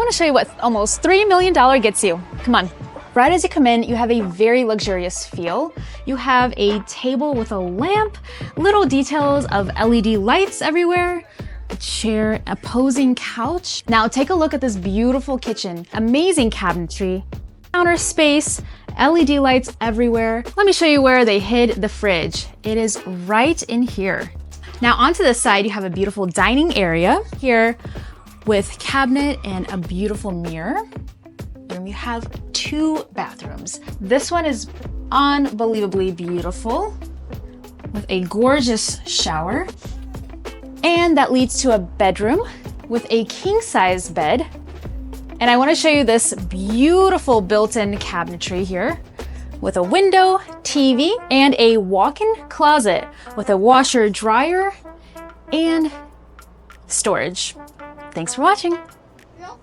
want to show you what almost $3 million gets you. Come on. Right as you come in, you have a very luxurious feel. You have a table with a lamp, little details of LED lights everywhere, a chair, a posing couch. Now take a look at this beautiful kitchen. Amazing cabinetry, counter space, LED lights everywhere. Let me show you where they hid the fridge. It is right in here. Now onto the side, you have a beautiful dining area here with cabinet and a beautiful mirror. And you have 2 bathrooms. This one is unbelievably beautiful with a gorgeous shower. And that leads to a bedroom with a king-size bed. And I want to show you this beautiful built-in cabinetry here with a window, TV, and a walk-in closet with a washer, dryer, and storage. Thanks for watching.